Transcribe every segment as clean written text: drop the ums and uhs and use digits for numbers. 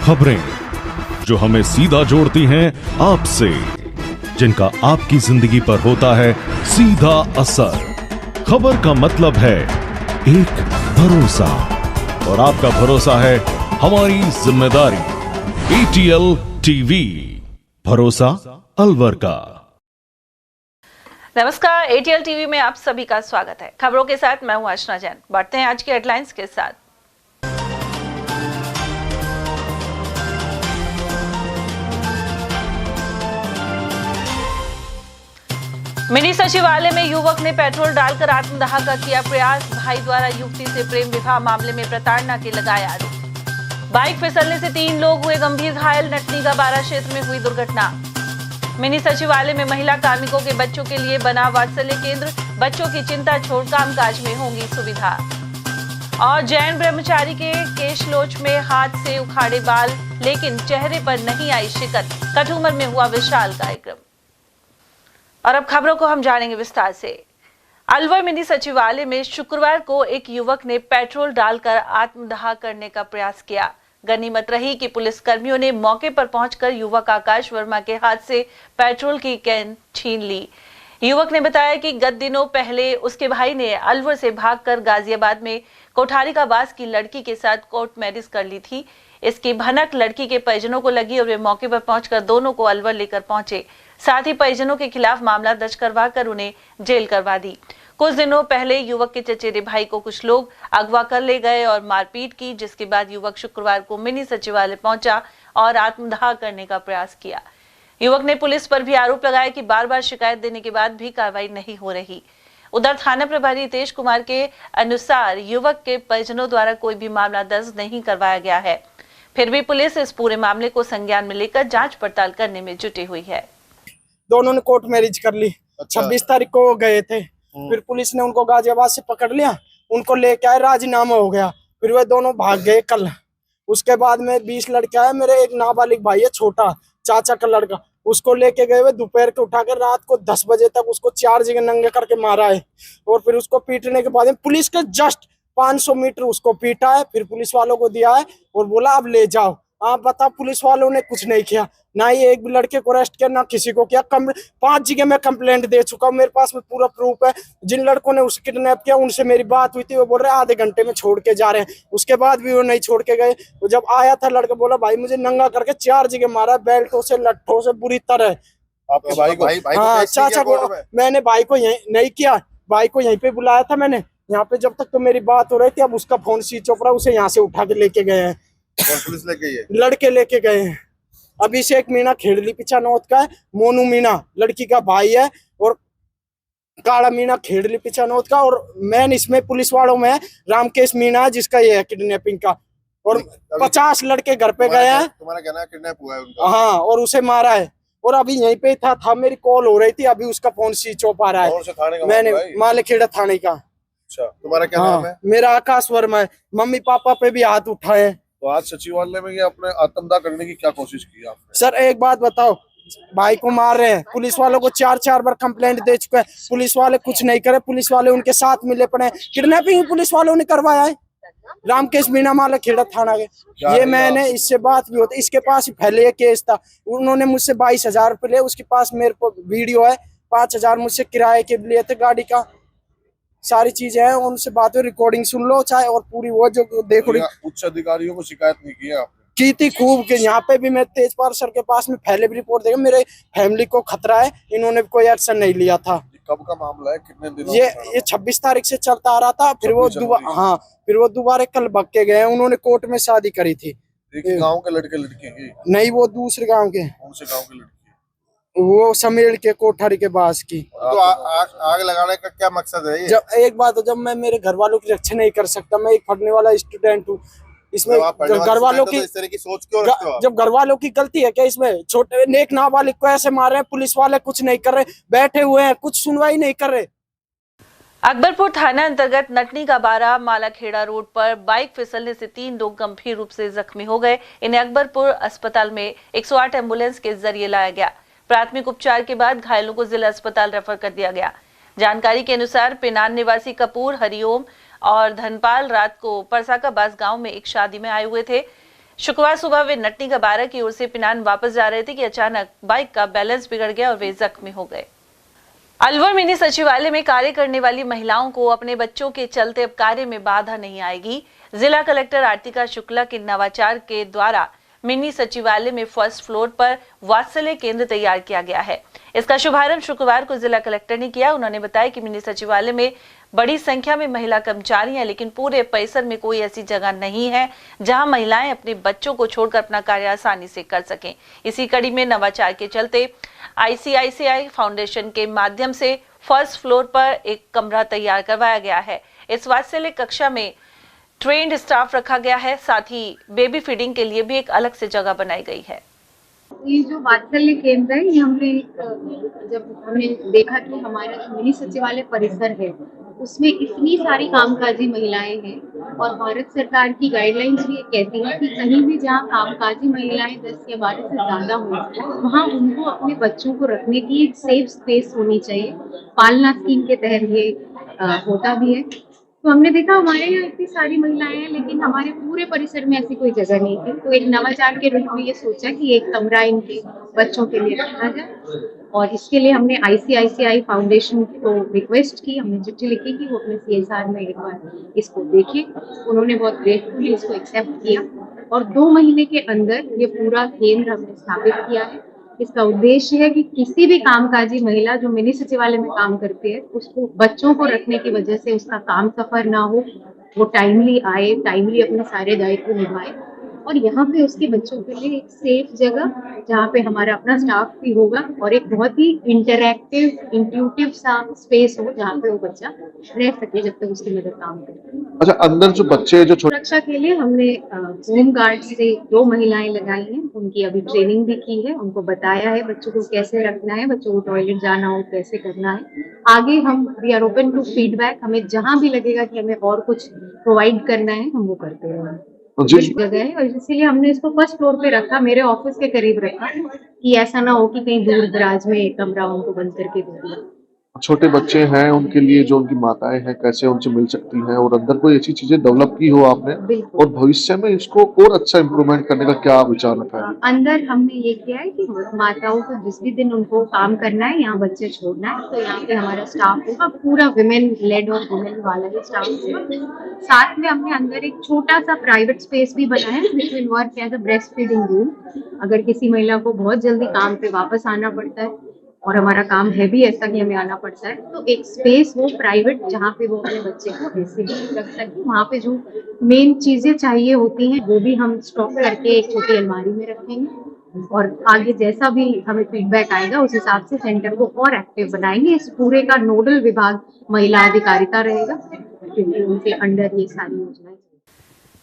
खबरें जो हमें सीधा जोड़ती हैं आपसे, जिनका आपकी जिंदगी पर होता है सीधा असर। खबर का मतलब है एक भरोसा, और आपका भरोसा है हमारी जिम्मेदारी। ATL टीवी, भरोसा अलवर का। नमस्कार, ATL टीवी में आप सभी का स्वागत है। खबरों के साथ मैं हूं अर्चना जैन। बढ़ते हैं आज की हेडलाइंस के साथ। मिनी सचिवालय में युवक ने पेट्रोल डालकर आत्मदाह का किया प्रयास। भाई द्वारा युवती से प्रेम विवाह मामले में प्रताड़ना के लगाया आरोप। बाइक फिसलने से 3 लोग हुए गंभीर घायल। नटनी का बारा क्षेत्र में हुई दुर्घटना। मिनी सचिवालय में महिला कार्मिकों के बच्चों के लिए बना वात्सल्य केंद्र। बच्चों की चिंता छोड़ कामकाज में होंगी सुविधा। और जैन ब्रह्मचारी के केशलोच में हाथ से उखाड़े बाल, लेकिन चेहरे पर नहीं आई शिकन। कठुमर में हुआ विशाल कार्यक्रम। और अब खबरों को हम जानेंगे विस्तार से। अलवर मिनी सचिवालय में शुक्रवार को एक युवक ने पेट्रोल डालकर आत्मदाह करने का प्रयास किया। गनीमत रही कि पुलिस कर्मियों ने मौके पर पहुंचकर युवक आकाश वर्मा के हाथ से पेट्रोल की कैन छीन ली। युवक ने बताया कि गत दिनों पहले उसके भाई ने अलवर से भागकर गाजियाबाद में कोठारिकाबास की लड़की के साथ कोर्ट मैरिज कर ली थी। इसकी भनक लड़की के परिजनों को लगी और वे मौके पर पहुंचकर दोनों को अलवर लेकर पहुंचे। साथ ही परिजनों के खिलाफ मामला दर्ज करवाकर उन्हें जेल करवा दी। कुछ दिनों पहले युवक के चचेरे भाई को कुछ लोग अगवा कर ले गए और मारपीट की, जिसके बाद युवक शुक्रवार को मिनी सचिवालय पहुंचा और आत्मदाह करने का प्रयास किया। युवक ने पुलिस पर भी आरोप लगाया कि बार बार शिकायत देने के बाद भी कार्रवाई नहीं हो रही। उधर थाना प्रभारी हितेश कुमार के अनुसार युवक के परिजनों द्वारा कोई भी मामला दर्ज नहीं करवाया गया है। फिर भी पुलिस इस पूरे मामले को संज्ञान में लेकर जांच पड़ताल करने में जुटी हुई है। दोनों ने कोर्ट मैरिज कर ली। 26 तारीख को गए थे। फिर पुलिस ने उनको गाजियाबाद से पकड़ लिया, उनको लेके आए, राजीनामा हो गया। फिर वे दोनों भाग गए कल। उसके बाद में 20 लड़के आए। मेरे एक नाबालिग भाई है, छोटा चाचा का लड़का, उसको लेके गए हुए दोपहर के उठा के रात को 10 बजे तक उसको 4 जगह नंगे करके मारा है। और फिर उसको पीटने के बाद में पुलिस के जस्ट 500 मीटर उसको पीटा है। फिर पुलिस वालों को दिया है और बोला अब ले जाओ। आप बता, पुलिस वालों ने कुछ नहीं किया, ना ही एक भी लड़के को अरेस्ट किया, ना किसी को किया। 5 जगह मैं कंप्लेंट दे चुका हूँ, मेरे पास में पूरा प्रूफ है। जिन लड़कों ने उसे किडनैप किया उनसे मेरी बात हुई थी, वो बोल रहे आधे घंटे में छोड़ के जा रहे हैं। उसके बाद भी वो नहीं छोड़ के गए। वो जब आया था लड़का बोला भाई मुझे नंगा करके 4 जगह मारा, बेल्टों से लट्ठों से बुरी तरह। आपके भाई को? हाँ, चाचा को। मैंने भाई को यही नहीं किया, भाई को यहीं पे बुलाया था मैंने यहाँ पे। जब तक तो मेरी बात हो रही थी, अब उसका फोन स्विच ऑफ रहा, उसे यहाँ से उठा के लेके गए हैं। पुलिस लेके गई है? लड़के लेके गए हैं। अभिषेक मीणा खेड़ली पिछानौत का है, मोनू मीणा लड़की का भाई है, और काला मीणा खेड़ली पिछानौत का। और मैन इसमें पुलिस वालों में रामकेश मीणा जिसका ये है किडनैपिंग का। और 50 लड़के घर पे गए हैं। तुम्हारा कहना है किडनैप हुआ है उनका? हाँ, और उसे मारा है। और अभी यहीं पे था मेरी कॉल हो रही थी, अभी उसका फोन स्विच ऑफ आ रहा है। मैंने मालेखेड़ा थाने का। अच्छा, तुम्हारा क्या नाम है? मेरा आकाश वर्मा है। मम्मी पापा पे भी हाथ उठाए। तो आज सचिवालय में ये अपने आत्मदाह करने की क्या कोशिश की आपने? सर एक बात बताओ, भाई को मार रहे हैं, पुलिस वालों को 4 बार कंप्लेंट दे चुके हैं, पुलिस वाले कुछ नहीं करे। पुलिस वाले उनके साथ मिले पड़े हैं। किडनैपिंग पुलिस वालों ने करवाया है। रामकेश मीणा मालेखेड़ा थाना के। ये मैंने इससे बात भी होती, इसके पास ही पहले ये केस था। उन्होंने मुझसे 22,000 रुपये लिए। उसके पास मेरे को वीडियो है, 5,000 मुझसे किराए के लिए थे गाड़ी का। सारी चीजें हैं, उनसे बात हुई, रिकॉर्डिंग सुन लो चाहे, और पूरी वो जो देखो। उच्च अधिकारियों को शिकायत नहीं की आपने? की थी खूब के। यहाँ पे भी मैं तेजपाल सर के पास में पहले भी रिपोर्ट देगा, मेरे फैमिली को खतरा है, इन्होंने कोई एक्शन नहीं लिया था। कब का मामला है, कितने दिनों? ये 26 तारीख से चलता आ रहा था। फिर वो फिर वो दोबारा कल भग के गए। उन्होंने कोर्ट में शादी करी थी। गाँव के लड़के लड़की की? नहीं, वो दूसरे गाँव के। कौन से गाँव के लड़की? वो समेल के कोठारी के पास की। तो आग लगाने का क्या मकसद है ये? जब एक बात हो, जब मैं मेरे घर वालों की रक्षा नहीं कर सकता, मैं एक पढ़ने वाला स्टूडेंट हूँ, इसमें घर वालों की इस तरह की सोच क्यों रखते हो? जब घर वालों की गलती है क्या इसमें? छोटे नेक नाबालिग को ऐसे मार रहे हैं, पुलिस वाले कुछ नहीं कर रहे, बैठे हुए हैं, कुछ सुनवाई नहीं कर रहे। अकबरपुर थाना अंतर्गत नटनी का बारा मालाखेड़ा रोड पर बाइक फिसलने से 3 लोग गंभीर रूप से जख्मी हो गए। इन्हें अकबरपुर अस्पताल में 108 एम्बुलेंस के जरिए लाया गया। प्राथमिक उपचार के बाद घायलों को जिला अस्पताल रेफर कर दिया गया। जानकारी के अनुसार पिनान निवासी कपूर, हरिओम और धनपाल रात को परसाकाबास गांव में एक शादी में आए हुए थे। शुक्रवार सुबह वे नटनी गबारा की ओर से पिनान वापस जा रहे थे कि अचानक बाइक का बैलेंस बिगड़ गया और वे जख्मी हो गए। अलवर मिनी सचिवालय में कार्य करने वाली महिलाओं को अपने बच्चों के चलते अब कार्य में बाधा नहीं आएगी। जिला कलेक्टर आर्तिका शुक्ला के नवाचार के द्वारा मिनी सचिवालय में फर्स्ट फ्लोर पर वात्सल्य केंद्र तैयार किया गया है। इसका शुभारंभ शुक्रवार को जिला कलेक्टर ने किया। उन्होंने बताया कि मिनी सचिवालय में बड़ी संख्या में महिला कर्मचारी हैं, लेकिन पूरे परिसर में कोई ऐसी जगह नहीं है जहां महिलाएं अपने बच्चों को छोड़कर अपना कार्य आसानी से कर सकें। इसी कड़ी में नवाचार के चलते ICICI फाउंडेशन के माध्यम से फर्स्ट फ्लोर पर एक कमरा तैयार करवाया गया है। इस वात्सल्य कक्षा में ट्रेंड स्टाफ रखा गया है, साथ ही बेबी फीडिंग के लिए भी एक अलग से जगह बनाई गई है। ये जो वात्सल्य केंद्र है, ये हमने जब हमने देखा कि हमारा जो मिनी सचिवालय परिसर है उसमें इतनी सारी कामकाजी महिलाएं हैं और भारत सरकार की गाइडलाइंस भी कहती है कि कहीं भी जहाँ कामकाजी महिलाएं 10 या 12 से ज्यादा हो वहाँ उनको अपने बच्चों को रखने की एक सेफ स्पेस होनी चाहिए। पालना स्कीम के तहत ये होता भी है। तो हमने देखा हमारे यहाँ इतनी सारी महिलाएं हैं, लेकिन हमारे पूरे परिसर में ऐसी कोई जगह नहीं थी। तो एक नवाचार के रूप में ये सोचा कि एक कमरा इनके बच्चों के लिए रखा जाए और इसके लिए हमने ICICI फाउंडेशन को रिक्वेस्ट की। हमने चिट्ठी लिखी कि वो अपने CSR में एक बार इसको देखें। उन्होंने बहुत ग्रेटफुली इसको एक्सेप्ट किया और 2 महीने के अंदर ये पूरा केंद्र हमने स्थापित किया है। इसका उद्देश्य है कि किसी भी कामकाजी महिला जो मिनी सचिवालय में काम करती है उसको बच्चों को रखने की वजह से उसका काम सफर ना हो, वो टाइमली आए, टाइमली अपने सारे दायित्व निभाए और यहाँ पे उसके बच्चों के लिए एक सेफ जगह जहाँ पे हमारा अपना स्टाफ भी होगा और एक बहुत ही इंटरैक्टिव इंट्यूटिव सा स्पेस हो जहाँ पे वो बच्चा रह सके जब तक उसकी मदद काम करे। अच्छा, अंदर जो बच्चे जो छोटे सुरक्षा के लिए हमने होम गार्ड से 2 महिलाएं लगाई हैं। उनकी अभी ट्रेनिंग भी की है, उनको बताया है बच्चों को कैसे रखना है, बच्चों को टॉयलेट जाना हो कैसे करना है। आगे हम we are open to feedback, हमें जहां भी लगेगा कि हमें और कुछ प्रोवाइड करना है हम वो करते हैं। जिस जगह है और इसीलिए हमने इसको फर्स्ट फ्लोर पे रखा, मेरे ऑफिस के करीब रखा कि ऐसा ना हो कि कहीं दूर दराज में कमरा उनको बंद करके दे दिया। छोटे बच्चे हैं उनके लिए जो उनकी माताएं हैं कैसे उनसे मिल सकती हैं और अंदर कोई ऐसी चीजें डेवलप की हो आपने और भविष्य में इसको और अच्छा इम्प्रूवमेंट करने का क्या विचार रखा है? अंदर हमने ये किया है कि माताओं को जिस भी दिन उनको काम करना है यहाँ बच्चे छोड़ना है तो यहाँ पे हमारा स्टाफ होगा, पूरा विमेन लेड और वुमेन वाला ही स्टाफ होगा। साथ में हमने अंदर एक छोटा सा प्राइवेट स्पेस भी बनाया है which will work as a breast feeding room. अगर किसी महिला को बहुत जल्दी काम पे वापस आना पड़ता है और हमारा काम है भी ऐसा कि हमें आना पड़ता है तो एक स्पेस वो प्राइवेट जहाँ पे वो अपने बच्चे को ऐसे भी रख सके। वहाँ पे जो मेन चीजें चाहिए होती हैं वो भी हम स्टॉक करके एक छोटी अलमारी में रखेंगे और आगे जैसा भी हमें फीडबैक आएगा उस हिसाब से सेंटर को और एक्टिव बनाएंगे। इस पूरे का नोडल विभाग महिला अधिकारिता रहेगा क्योंकि उनके अंडर ये सारी योजनाएं।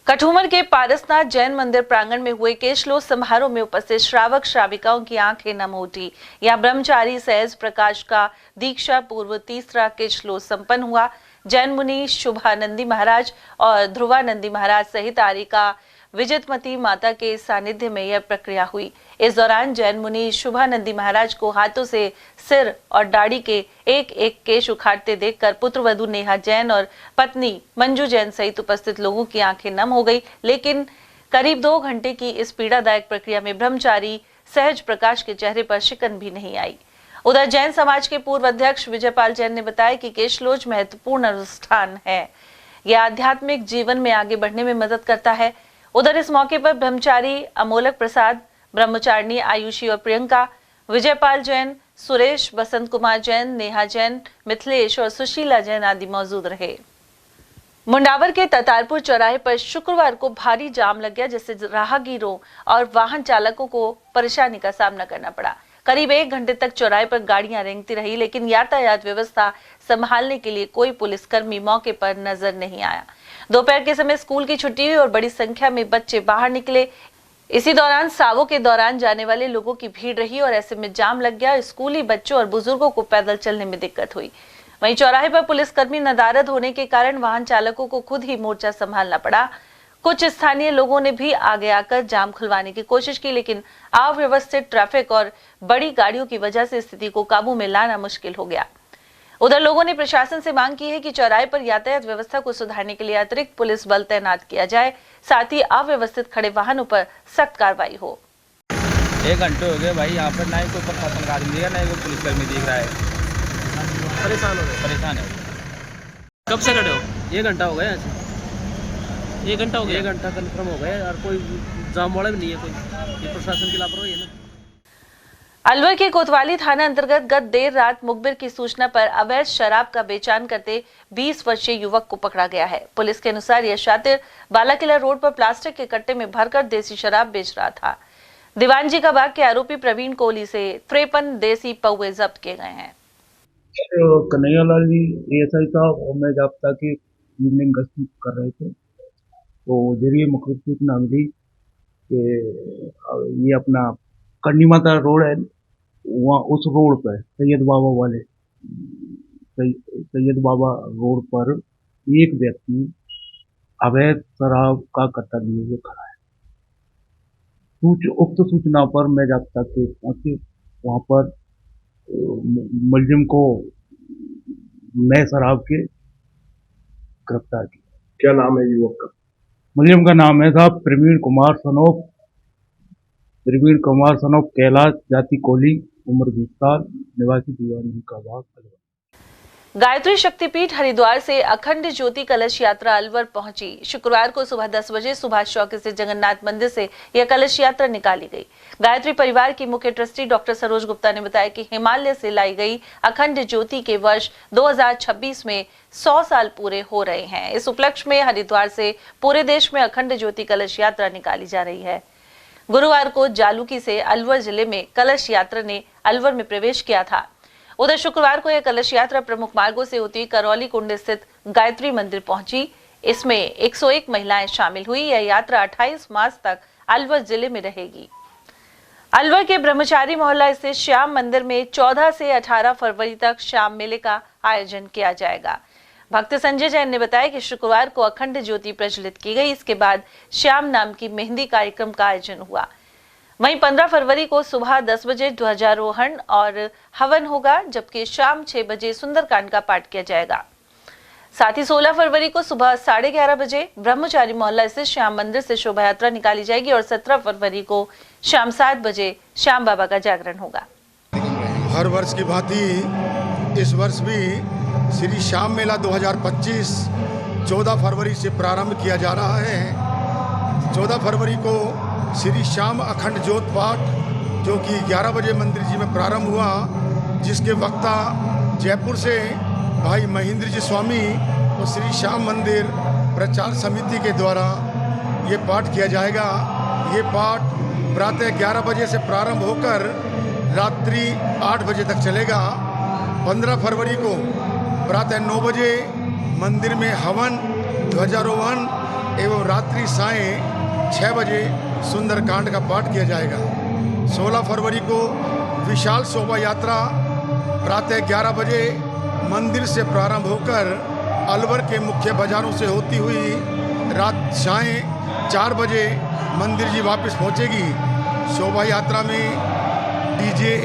कठूमर के पारसनाथ जैन मंदिर प्रांगण में हुए केशलोस समारोह में उपस्थित श्रावक श्राविकाओं की आंखें नम उठी। यहाँ ब्रह्मचारी सहज प्रकाश का दीक्षा पूर्व तीसरा केशलोस संपन्न हुआ। जैन मुनि शुभानंदी महाराज और ध्रुवानंदी महाराज सहित आर्यिका विजितमती माता के सानिध्य में यह प्रक्रिया हुई। इस दौरान जैन मुनि शुभानंदी महाराज को हाथों से सिर और दाढ़ी के एक एक केश उखाड़ते देखकर पुत्रवधू नेहा जैन और पत्नी मंजू जैन सहित उपस्थित लोगों की आंखें नम हो गई। लेकिन करीब 2 घंटे की इस पीड़ादायक प्रक्रिया में ब्रह्मचारी सहज प्रकाश के चेहरे पर शिकन भी नहीं आई। उधर जैन समाज के पूर्व अध्यक्ष विजयपाल जैन ने बताया कि केशलोच महत्वपूर्ण अनुष्ठान है, यह आध्यात्मिक जीवन में आगे बढ़ने में मदद करता है। उधर इस मौके पर ब्रह्मचारी अमोलक प्रसाद, ब्रह्मचारिणी आयुषी और प्रियंका, विजयपाल जैन, सुरेश, बसंत कुमार जैन, नेहा जैन, मिथिलेश और सुशीला जैन आदि मौजूद रहे। मुंडावर के ततारपुर चौराहे पर शुक्रवार को भारी जाम लग गया, जिससे राहगीरों और वाहन चालकों को परेशानी का सामना करना पड़ा। करीब 1 घंटे तक चौराहे पर गाड़ियां रेंगती रही, लेकिन यातायात व्यवस्था संभालने के लिए कोई पुलिसकर्मी मौके पर नजर नहीं आया। दोपहर के समय स्कूल की छुट्टी हुई और बड़ी संख्या में बच्चे बाहर निकले। इसी दौरान सावों के दौरान जाने वाले लोगों की भीड़ रही और ऐसे में जाम लग गया। स्कूली बच्चों और बुजुर्गों को पैदल चलने में दिक्कत हुई। वहीं चौराहे पर पुलिसकर्मी नदारद होने के कारण वाहन चालकों को खुद ही मोर्चा संभालना पड़ा। कुछ स्थानीय लोगों ने भी आगे आकर जाम खुलवाने की कोशिश की, लेकिन अव्यवस्थित ट्रैफिक और बड़ी गाड़ियों की वजह से स्थिति को काबू में लाना मुश्किल हो गया। उधर लोगों ने प्रशासन से मांग की है कि चौराहे पर यातायात व्यवस्था को सुधारने के लिए अतिरिक्त पुलिस बल तैनात किया जाए, साथ ही अव्यवस्थित खड़े वाहनों पर सख्त कार्रवाई हो। 1 घंटे हो गए भाई, यहाँ पर ना ही कोई प्रशासन का आदमी दिखा, ना ही कोई पुलिसकर्मी दिख रहा है। परेशान है। कब से खड़े हो? 1 घंटा हो गया ऐसे। 1 घंटा हो गया? 1 घंटा कन्फर्म हो गया और कोई जाम वाला भी नहीं है कोई। ये प्रशासन की लापरवाही है ना। अलवर के कोतवाली थाना अंतर्गत गत देर रात मुखबिर की सूचना पर अवैध शराब का बेचान करते 20 वर्षीय युवक को पकड़ा गया है। पुलिस के अनुसार यह शातिर बालाकिला रोड पर प्लास्टिक के कट्टे में भरकर देसी शराब बेच रहा था। दीवानजी का बाग के आरोपी प्रवीण कोहली से 53 देसी पौवे जब्त किए गए हैं। कन्हैयालाल जी एएसआई साहब और मैं जाब्ता की इवनिंग गश्त कर रहे थे, तो जरिए मुखबिर सूचना मिली कि ये अपना करनी माता रोड है, वहाँ उस रोड पर सैयद बाबा रोड पर एक व्यक्ति अवैध शराब का कट्टा लिए हुए खड़ा है। उक्त सूचना पर मैं जाब्ता के पहुंचे, वहाँ पर मुलजिम को मैं शराब के गिरफ्तार किया। क्या नाम है युवक का? मुलजिम का नाम है साहब प्रवीण कुमार सनोफ कैलाश, जाति कोहली, उम्र 20 साल, निवासी दीवानजी का बाग अलवर। गायत्री शक्तिपीठ हरिद्वार से अखंड ज्योति कलश यात्रा अलवर पहुंची। शुक्रवार को सुबह 10 बजे सुभाष चौक से जगन्नाथ मंदिर से यह कलश यात्रा निकाली गई। गायत्री परिवार की मुख्य ट्रस्टी डॉक्टर सरोज गुप्ता ने बताया कि हिमालय से लाई गई अखंड ज्योति के वर्ष 2026 में 100 साल पूरे हो रहे हैं। इस उपलक्ष्य में हरिद्वार से पूरे देश में अखंड ज्योति कलश यात्रा निकाली जा रही है। गुरुवार को जालूकी से अलवर जिले में कलश यात्रा ने अलवर में प्रवेश किया था। उधर शुक्रवार को यह कलश यात्रा प्रमुख मार्गों से होती करौली कुंड स्थित गायत्री मंदिर पहुंची। इसमें 101 महिलाएं शामिल हुई। यह यात्रा 28 मार्च तक अलवर जिले में रहेगी। अलवर के ब्रह्मचारी मोहल्ला स्थित श्याम मंदिर में 14 से 18 फरवरी तक श्याम मेले का आयोजन किया जाएगा। भक्त संजय जैन ने बताया कि शुक्रवार को अखंड ज्योति प्रज्वलित की गई। इसके बाद श्याम नाम की मेहंदी कार्यक्रम का आयोजन हुआ। वहीं 15 फरवरी को सुबह 10 बजे ध्वजारोहण और हवन होगा, जबकि शाम 6 बजे सुंदरकांड का पाठ किया जाएगा। साथ ही 16 फरवरी को सुबह 11:30 बजे ब्रह्मचारी मोहल्ला स्थित श्याम मंदिर से शोभा यात्रा निकाली जाएगी और 17 फरवरी को शाम 7 बजे श्याम बाबा का जागरण होगा। हर वर्ष की भांति इस वर्ष भी श्री श्याम मेला 2025 14 फरवरी से प्रारंभ किया जा रहा है। 14 फरवरी को श्री श्याम अखंड ज्योत पाठ जो कि 11 बजे मंदिर जी में प्रारंभ हुआ, जिसके वक्ता जयपुर से भाई महेंद्र जी स्वामी और श्री श्याम मंदिर प्रचार समिति के द्वारा ये पाठ किया जाएगा। ये पाठ प्रातः 11 बजे से प्रारंभ होकर रात्रि 8 बजे तक चलेगा। 15 फरवरी को प्रातः 9 बजे मंदिर में हवन, ध्वजारोहण एवं रात्रि सायं 6 बजे सुंदरकांड का पाठ किया जाएगा। 16 फरवरी को विशाल शोभा यात्रा प्रातः 11 बजे मंदिर से प्रारंभ होकर अलवर के मुख्य बाजारों से होती हुई रात सायं 4 बजे मंदिर जी वापस पहुंचेगी। शोभा यात्रा में डीजे,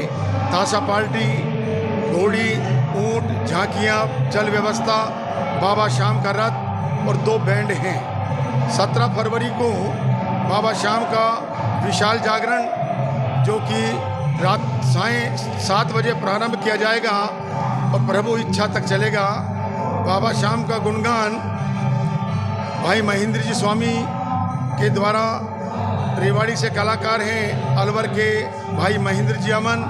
ताशा पार्टी, घोड़ी, ऊंट, झांकियां, जल व्यवस्था, बाबा श्याम का रथ और 2 बैंड हैं। 17 फरवरी को बाबा श्याम का विशाल जागरण जो कि रात सायं 7 बजे प्रारंभ किया जाएगा और प्रभु इच्छा तक चलेगा। बाबा श्याम का गुणगान भाई महेंद्र जी स्वामी के द्वारा, रेवाड़ी से कलाकार हैं अलवर के भाई महेंद्र जी अमन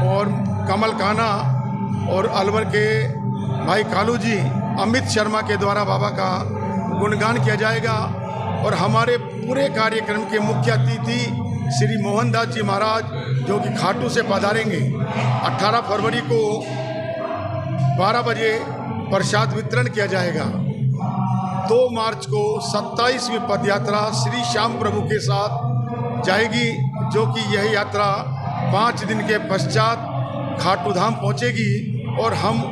और कमल काना, और अलवर के भाई कालू जी अमित शर्मा के द्वारा बाबा का गुणगान किया जाएगा। और हमारे पूरे कार्यक्रम के मुख्य अतिथि श्री मोहनदास जी महाराज जो कि खाटू से पधारेंगे। 18 फरवरी को 12 बजे प्रसाद वितरण किया जाएगा। 2 मार्च को 27वीं पदयात्रा श्री श्याम प्रभु के साथ जाएगी, जो कि यह यात्रा 5 दिन के पश्चात खाटू धाम पहुँचेगी और हम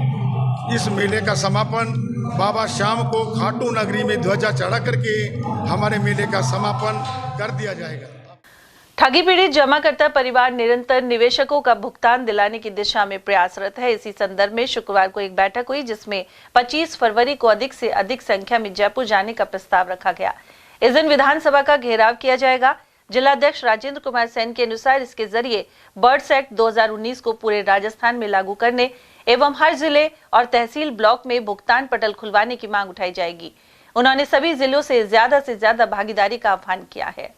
इस मेले का समापन बाबा श्याम को खाटू नगरी में ध्वजा चढ़ा करके हमारे मेले का समापन कर दिया जाएगा। ठगी पीड़ित जमाकर्ता परिवार निरंतर निवेशकों का भुगतान दिलाने की दिशा में प्रयासरत है। इसी संदर्भ में शुक्रवार को एक बैठक हुई जिसमें 25 फरवरी को अधिक से अधिक संख्या में जयपुर जाने का प्रस्ताव रखा गया। इस दिन विधानसभा का घेराव किया जाएगा। जिलाध्यक्ष राजेंद्र कुमार सेन के अनुसार इसके जरिए बर्ड्स एक्ट 2019 को पूरे राजस्थान में लागू करने एवं हर जिले और तहसील ब्लॉक में भुगतान पटल खुलवाने की मांग उठाई जाएगी। उन्होंने सभी जिलों से ज्यादा भागीदारी का आह्वान किया है।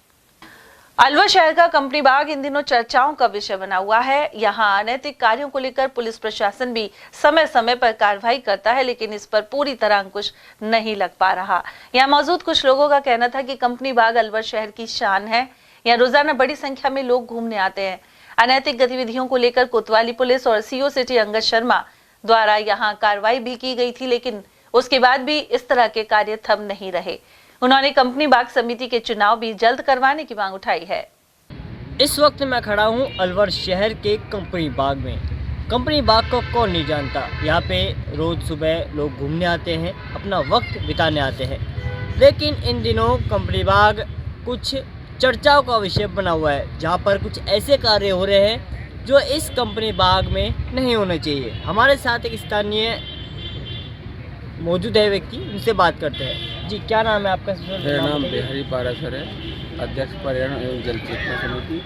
अलवर शहर का कंपनी बाग इन दिनों चर्चाओं का विषय बना हुआ है। यहाँ अनैतिक कार्यों को लेकर पुलिस प्रशासन भी समय समय पर कार्रवाई करता है, लेकिन इस पर पूरी तरह अंकुश नहीं लग पा रहा। यहाँ मौजूद कुछ लोगों का कहना था कि कंपनी बाग अलवर शहर की शान है। यहाँ रोजाना बड़ी संख्या में लोग घूमने आते हैं। अनैतिक गतिविधियों को लेकर कोतवाली पुलिस और सीओ सिटी अंगद शर्मा द्वारा यहाँ कार्रवाई भी की गई थी, लेकिन उसके बाद भी इस तरह के कार्य थम नहीं रहे। उन्होंने कंपनी बाग समिति के चुनाव भी जल्द करवाने की मांग उठाई है। इस वक्त मैं खड़ा हूं अलवर शहर के कंपनी बाग में। कंपनी बाग को कौन नहीं जानता। यहाँ पे रोज सुबह लोग घूमने आते हैं, अपना वक्त बिताने आते हैं, लेकिन इन दिनों कंपनी बाग कुछ चर्चाओं का विषय बना हुआ है, जहाँ पर कुछ ऐसे कार्य हो रहे हैं जो इस कंपनी बाग में नहीं होने चाहिए। हमारे साथ एक स्थानीय मौजूद है व्यक्ति, उनसे बात करते हैं। जी, क्या नाम है आपका? मेरा नाम बिहारी पाराशर है, अध्यक्ष पर्यावरण एवं जल चेतना समिति।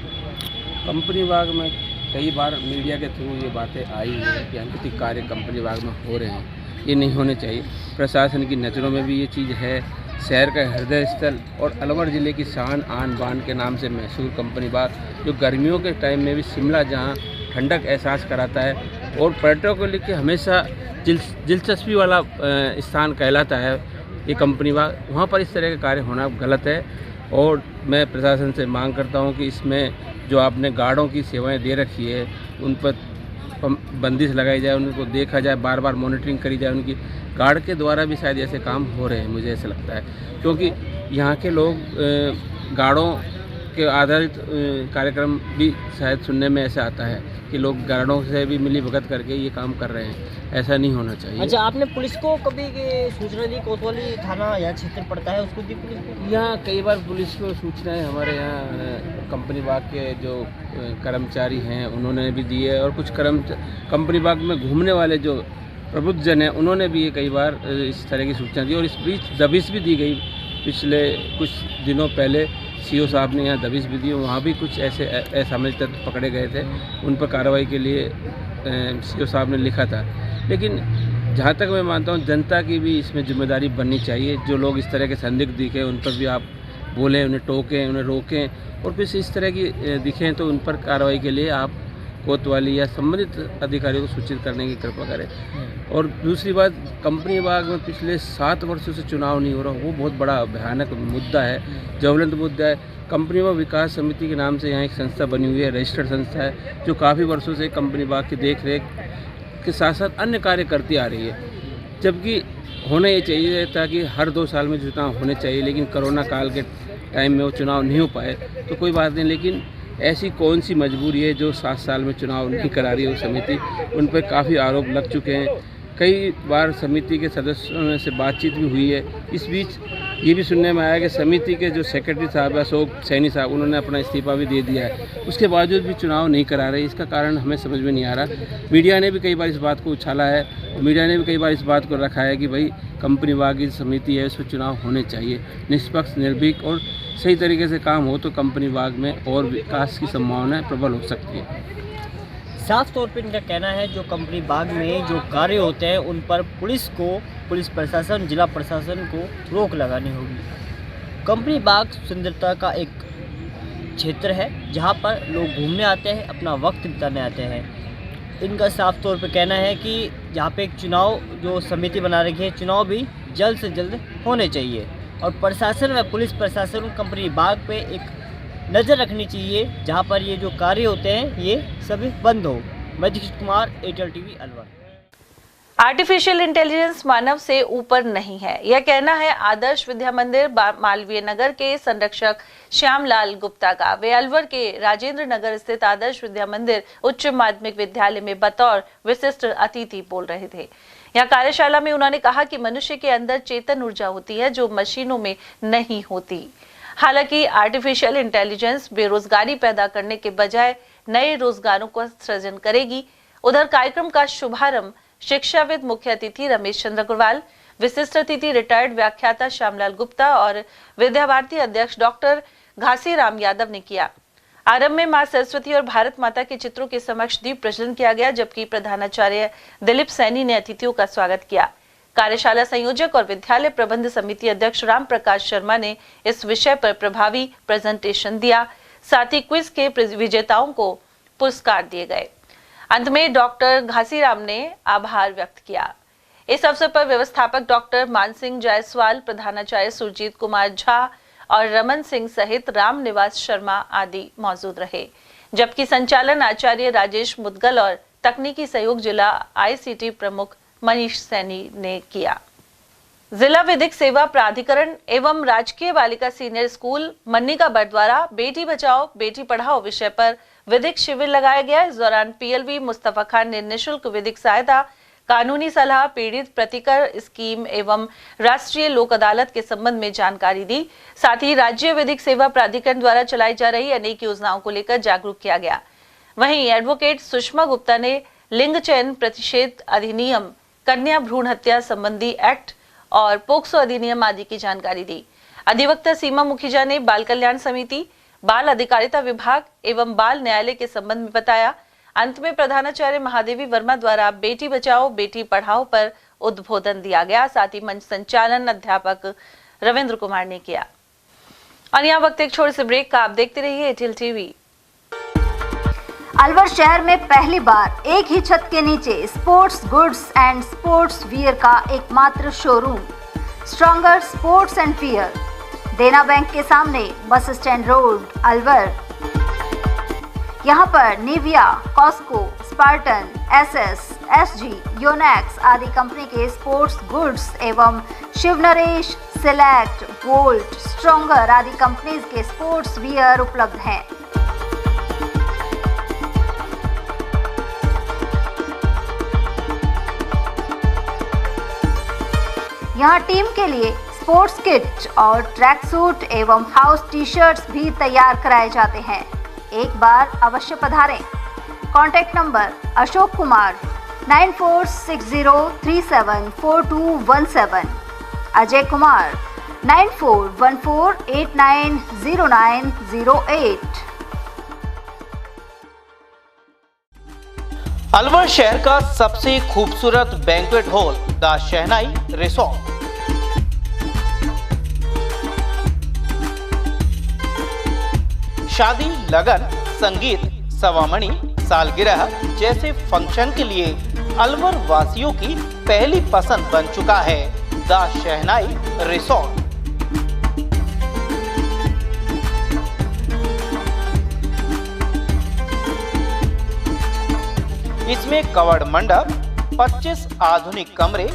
कंपनी बाग में कई बार मीडिया के थ्रू ये बातें आई हैं कि अनैतिक कार्य कंपनी बाग में हो रहे हैं, ये नहीं होने चाहिए। प्रशासन की नज़रों में भी ये चीज़ है। शहर का हृदय स्थल और अलवर ज़िले की शान आन बान के नाम से मशहूर कंपनी बाग, जो गर्मियों के टाइम में भी शिमला जहाँ ठंडक एहसास कराता है और पर्यटकों को लेकर हमेशा दिलचस्पी वाला स्थान कहलाता है ये कंपनी बाग, वहाँ पर इस तरह के कार्य होना गलत है। और मैं प्रशासन से मांग करता हूँ कि इसमें जो आपने गार्डों की सेवाएं दे रखी है उन पर बंदिश लगाई जाए, उनको देखा जाए, बार बार मॉनिटरिंग करी जाए। उनकी गार्ड के द्वारा भी शायद ऐसे काम हो रहे हैं, मुझे ऐसा लगता है, क्योंकि यहाँ के लोग गार्डों के आधारित कार्यक्रम भी शायद सुनने में ऐसा आता है कि लोग गार्डों से भी मिली भगत करके ये काम कर रहे हैं। ऐसा नहीं होना चाहिए। अच्छा, आपने पुलिस को कभी सूचना दी? कोतवाली थाना या क्षेत्र पड़ता है, उसको दी पुलिस को? यहाँ कई बार पुलिस को सूचनाएं हमारे यहाँ कंपनी बाग के जो कर्मचारी हैं उन्होंने भी दी है, और कुछ कंपनी बाग में घूमने वाले जो प्रबुद्ध जन हैं उन्होंने भी ये कई बार इस तरह की सूचना दी। और इस बीच दबिश भी दी गई। पिछले कुछ दिनों पहले सीओ साहब ने यहाँ दबिश भी दी, वहाँ भी कुछ ऐसे असामाजिक तत्व पकड़े गए थे, उन पर कार्रवाई के लिए सीओ साहब ने लिखा था। लेकिन जहाँ तक मैं मानता हूँ जनता की भी इसमें जिम्मेदारी बननी चाहिए। जो लोग इस तरह के संदिग्ध दिखे उन पर भी आप बोलें, उन्हें टोकें, उन्हें रोकें, और फिर इस तरह की दिखें तो उन पर कार्रवाई के लिए आप कोतवाली या संबंधित अधिकारियों को सूचित करने की कृपा करें। और दूसरी बात, कंपनी बाग में पिछले 7 वर्षों से चुनाव नहीं हो रहा, वो बहुत बड़ा भयानक मुद्दा है, ज्वलंत मुद्दा है। कंपनी बाग विकास समिति के नाम से यहाँ एक संस्था बनी हुई है, रजिस्टर्ड संस्था है, जो काफ़ी वर्षों से कंपनी बाग की देख रेख के साथ साथ अन्य कार्य करती आ रही है। जबकि होना ये चाहिए था कि हर 2 साल में चुनाव होने चाहिए, लेकिन कोरोना काल के टाइम में वो चुनाव नहीं हो पाए तो कोई बात नहीं। लेकिन ऐसी कौन सी मजबूरी है जो 7 साल में चुनाव नहीं करा रही है वो समिति? उन पर काफ़ी आरोप लग चुके हैं। कई बार समिति के सदस्यों से बातचीत भी हुई है। इस बीच ये भी सुनने में आया कि समिति के जो सेक्रेटरी साहब अशोक सैनी साहब, उन्होंने अपना इस्तीफा भी दे दिया है, उसके बावजूद भी चुनाव नहीं करा रहे। इसका कारण हमें समझ में नहीं आ रहा। मीडिया ने भी कई बार इस बात को उछाला है, मीडिया ने भी कई बार इस बात को रखा है कि भाई कंपनी बाग की समिति है, उसमें चुनाव होने चाहिए, निष्पक्ष, निर्भीक और सही तरीके से काम हो तो कंपनी बाग में और विकास की संभावनाएं प्रबल हो सकती है। साफ तौर पे इनका कहना है जो कंपनी बाग में जो कार्य होते हैं उन पर पुलिस प्रशासन, जिला प्रशासन को रोक लगानी होगी। कंपनी बाग सुंदरता का एक क्षेत्र है जहां पर लोग घूमने आते हैं, अपना वक्त बिताने आते हैं। इनका साफ तौर पे कहना है कि यहाँ पे एक चुनाव जो समिति बना रखी है, चुनाव भी जल्द से जल्द होने चाहिए और प्रशासन व पुलिस प्रशासन कंपनी बाग पे एक नज़र रखनी चाहिए जहां पर ये जो कार्य होते हैं ये सभी बंद हो। Majeed Kumar, Airtel TV, Alwar. Artificial intelligence मानव से ऊपर नहीं है, यह कहना है आदर्श विद्या मंदिर मालवीय नगर के संरक्षक श्यामलाल गुप्ता का। वे अलवर के राजेंद्र नगर स्थित आदर्श विद्या मंदिर उच्च माध्यमिक विद्यालय में बतौर विशिष्ट अतिथि बोल रहे थे। यहाँ कार्यशाला में उन्होंने कहा कि मनुष्य के अंदर चेतन ऊर्जा होती है जो मशीनों में नहीं होती। हालांकि आर्टिफिशियल इंटेलिजेंस बेरोजगारी पैदा करने के बजाय नए रोजगारों का सृजन करेगी। उधर कार्यक्रम का शुभारंभ शिक्षाविद मुख्य अतिथि रमेश चंद्र अग्रवाल, विशिष्ट अतिथि रिटायर्ड व्याख्याता श्यामलाल गुप्ता और विद्या भारती अध्यक्ष डॉक्टर घासीराम यादव ने किया। आरंभ में मां सरस्वती और भारत माता के चित्रों के समक्ष दीप प्रज्वलन किया गया, जबकि प्रधानाचार्य दिलीप सैनी ने अतिथियों का स्वागत किया। कार्यशाला संयोजक और विद्यालय प्रबंध समिति अध्यक्ष राम प्रकाश शर्मा ने इस विषय पर प्रभावी प्रेजेंटेशन दिया। साथ ही क्विज के विजेताओं को पुरस्कार दिए गए। अंत में डॉक्टर घासीराम ने आभार व्यक्त किया। इस अवसर पर व्यवस्थापक डॉक्टर मानसिंह जायसवाल, प्रधानाचार्य सुरजीत कुमार झा और रमन सिंह सहित राम निवास शर्मा आदि मौजूद रहे, जबकि संचालन आचार्य राजेश मुदगल और तकनीकी सहयोग जिला आईसीटी प्रमुख मनीष सैनी ने किया। जिला विधिक सेवा प्राधिकरण एवं राजकीय बालिका सीनियर स्कूल मन्नीकाबर द्वारा बेटी बचाओ बेटी पढ़ाओ विषय पर विधिक शिविर लगाया गया। इस दौरान पीएलवी मुस्तफा खान ने निःशुल्क विधिक सहायता, कानूनी सलाह, पीड़ित प्रतिकर स्कीम एवं राष्ट्रीय लोक अदालत के संबंध में जानकारी दी। साथ ही राज्य विधिक सेवा प्राधिकरण द्वारा चलाई जा रही अनेक योजनाओं को लेकर जागरूक किया गया। वहीं एडवोकेट सुषमा गुप्ता ने लिंग चयन प्रतिषेध अधिनियम, कन्या भ्रूण हत्या संबंधी एक्ट और पोक्सो अधिनियम आदि की जानकारी दी। अधिवक्ता सीमा मुखीजा ने बाल कल्याण समिति, बाल अधिकारिता विभाग एवं बाल न्यायालय के संबंध में बताया। अंत में प्रधानाचार्य महादेवी वर्मा द्वारा बेटी बचाओ बेटी पढ़ाओ पर उद्बोधन दिया गया। साथ ही मंच संचालन अध्यापक रविंद्र कुमार ने किया। और यहाँ वक्त एक छोटे से ब्रेक का, आप देखते रहिए एटीएल टीवी। अलवर शहर में पहली बार एक ही छत के नीचे sports goods and sports wear का एकमात्र showroom Stronger Sports and Wear, Dena Bank के सामने, बस स्टैंड रोड, अलवर। यहाँ पर Nivia, Cosco, Spartan, SS, SG, Yonex आदि कंपनी के स्पोर्ट्स गुड्स एवं Shiv Naresh, Select, Volt, Stronger आदि कंपनीज के स्पोर्ट्स वियर उपलब्ध हैं। यहाँ टीम के लिए स्पोर्ट्स किट और ट्रैक सूट एवं हाउस टी शर्ट्स भी तैयार कराए जाते हैं। एक बार अवश्य पधारें। Contact number Ashok Kumar 9460374217, Ajay Kumar 9414890908। अलवर शहर का सबसे खूबसूरत banquet hall the Shehnai resort. शादी, लगन, संगीत, सवामणी, सालगिरह जैसे फंक्शन के लिए अलवर वासियों की पहली पसंद बन चुका है द शहनाई रिसोर्ट। इसमें कवर्ड मंडप, 25 आधुनिक कमरे,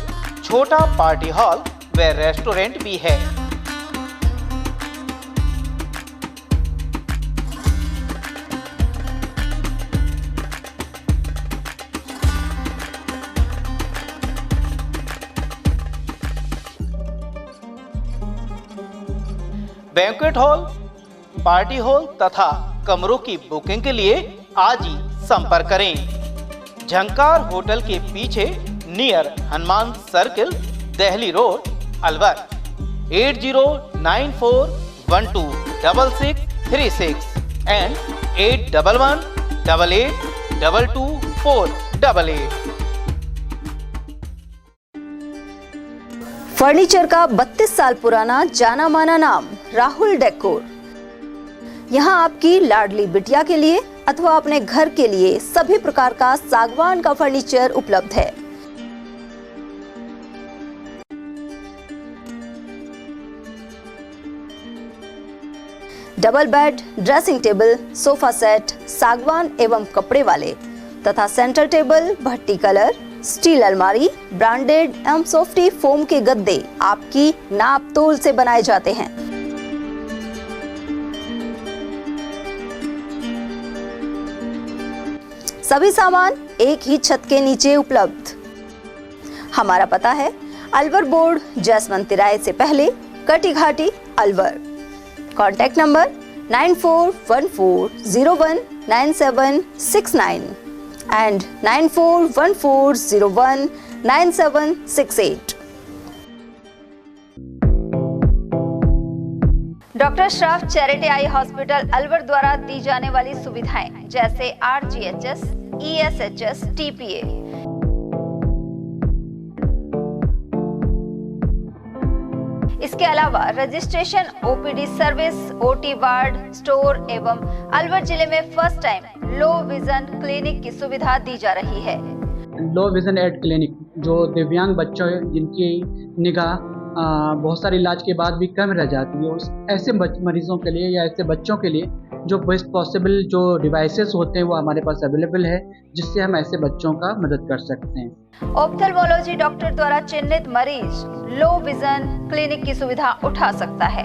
छोटा पार्टी हॉल व रेस्टोरेंट भी है। बैंक्वेट हॉल, पार्टी हॉल तथा कमरों की बुकिंग के लिए आज ही संपर्क करें। झंकार होटल के पीछे near Hanuman circle, Delhi road, Alwar. 8094126636 and 8118822488। Furniture का 32 साल पुराना जाना माना नाम राहुल डेकोर। यहाँ आपकी लाडली बिटिया के लिए अथवा अपने घर के लिए सभी प्रकार का सागवान का फर्नीचर उपलब्ध है। Double bed, dressing table, sofa set सागवान एवं कपड़े वाले तथा सेंटर टेबल, भट्टी कलर, स्टील अलमारी, ब्रांडेड एवं सॉफ्टी फोम के गद्दे आपकी नाप तोल से बनाए जाते हैं। सभी सामान एक ही छत के नीचे उपलब्ध। हमारा पता है अलवर बोर्ड, जसवंत तिराहे से पहले, कटी घाटी, Alwar. Contact number 9414019769 and 9414019768. Doctor Shroff charity eye hospital Alwar द्वारा दी जाने वाली सुविधाएं जैसे RGHS, ESHS, TPA, इसके अलावा registration, OPD service, OT ward, store एवं अलवर जिले में first time low vision clinic की सुविधा दी जा रही है। लो विजन एड क्लिनिक जो दिव्यांग बच्चों जिनकी निगाह बहुत सारे इलाज के बाद भी कम रह जाती है, उस ऐसे मरीजों के लिए या ऐसे बच्चों के लिए जो बेस्ट पॉसिबल जो डिवाइसेस होते हैं वो हमारे पास अवेलेबल है, जिससे हम ऐसे बच्चों का मदद कर सकते हैं। ऑप्थेल्मोलॉजी डॉक्टर द्वारा चिन्हित मरीज लो विजन क्लिनिक की सुविधा उठा सकता है।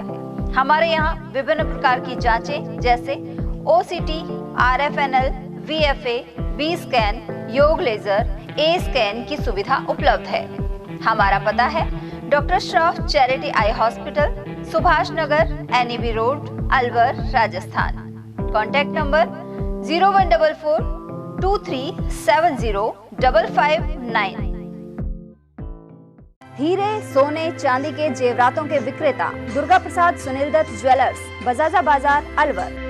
हमारे यहाँ विभिन्न प्रकार की जांचें जैसे OCT, RFNL, VFA, B scan, YAG laser, A scan की सुविधा उपलब्ध है। हमारा पता है doctor Shroff charity eye hospital, Subhash Nagar, NEB road, Alwar, Rajasthan. Contact number 014423705559। हीरे, सोने, चांदी के जेवरातों के विक्रेता दुर्गा प्रसाद सुनील दत्त ज्वेलर्स, बजाजा बाजार, अलवर।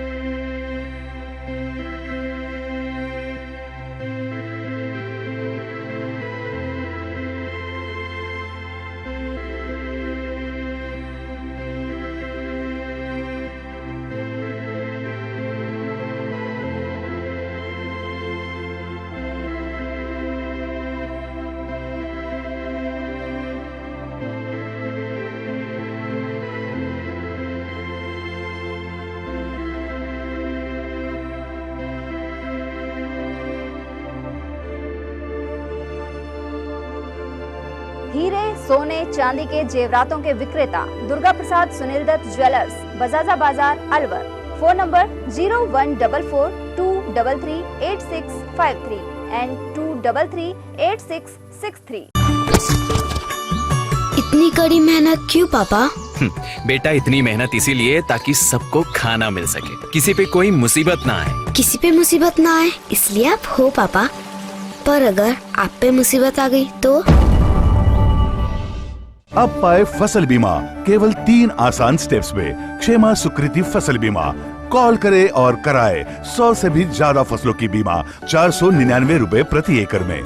हीरे, सोने, चांदी के जेवरातों के विक्रेता Durga Prasad Sunil Dutt jewellers, Bajaja Bazaar, Alwar. Phone number 0144233863 and 2338663। इतनी कड़ी मेहनत क्यों पापा? बेटा इतनी मेहनत इसीलिए ताकि सबको खाना मिल सके, किसी पे कोई मुसीबत ना आए। किसी पे मुसीबत ना आए इसलिए आप हो पापा, पर अगर आप पे मुसीबत आ गई तो? अब पाए फसल बीमा केवल 3 आसान स्टेप्स में। क्षेमा सुकृति फसल बीमा। कॉल करे और कराए 100 से भी ज्यादा फसलों की बीमा 499 रुपए प्रति एकड़ में।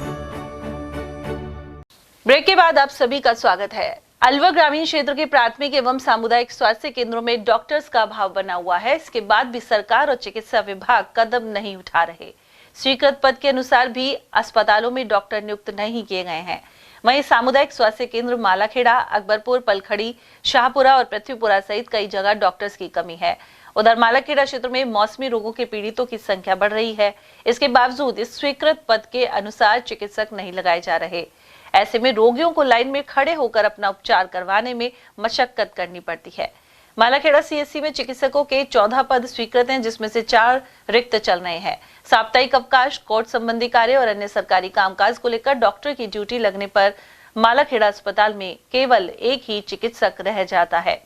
ब्रेक के बाद आप सभी का स्वागत है। अलवर ग्रामीण क्षेत्र के प्राथमिक एवं सामुदायिक स्वास्थ्य केंद्रों में डॉक्टर्स का अभाव बना हुआ है। इसके बाद भी सरकार और चिकित्सा विभाग कदम नहीं उठा रहे। स्वीकृत पद के अनुसार भी अस्पतालों में डॉक्टर नियुक्त नहीं किए गए हैं। वहीं सामुदायिक स्वास्थ्य केंद्र मालाखेड़ा, अकबरपुर, पलखड़ी, शाहपुरा और पृथ्वीपुरा सहित कई जगह डॉक्टर्स की कमी है। उधर मालाखेड़ा क्षेत्र में मौसमी रोगों के पीड़ितों की संख्या बढ़ रही है। इसके बावजूद इस स्वीकृत पद के अनुसार चिकित्सक नहीं लगाए जा रहे। ऐसे में रोगियों को लाइन में खड़े होकर अपना उपचार करवाने में मशक्कत करनी पड़ती है। मालाखेड़ा CHC में चिकित्सकों के 14 पद स्वीकृत हैं, जिसमें से 4 रिक्त चल रहे हैं। साप्ताहिक अवकाश, कोर्ट संबंधी कार्य और अन्य सरकारी कामकाज को लेकर डॉक्टर की ड्यूटी लगने पर मालाखेड़ा अस्पताल में केवल एक ही चिकित्सक रह जाता है।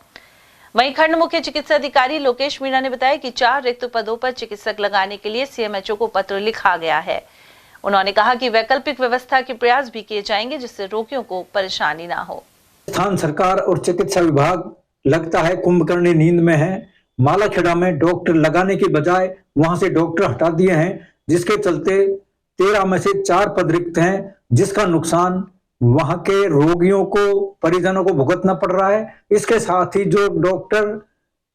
वहीं खंड मुख्य चिकित्सा अधिकारी लोकेश मीणा ने बताया कि 4 रिक्त पदों पर चिकित्सक लगाने के लिए CMHO को पत्र लिखा गया है। उन्होंने कहा कि वैकल्पिक व्यवस्था के प्रयास भी किए जाएंगे, जिससे रोगियों को परेशानी ना हो। स्थान सरकार और चिकित्सा विभाग लगता है कुंभकर्णी नींद में है। मालाखेड़ा में डॉक्टर लगाने की बजाय वहां से डॉक्टर हटा दिए हैं, जिसके चलते 13 में से 4 पद रिक्त हैं, जिसका नुकसान वहां के रोगियों को, परिजनों को भुगतना पड़ रहा है। इसके साथ ही जो डॉक्टर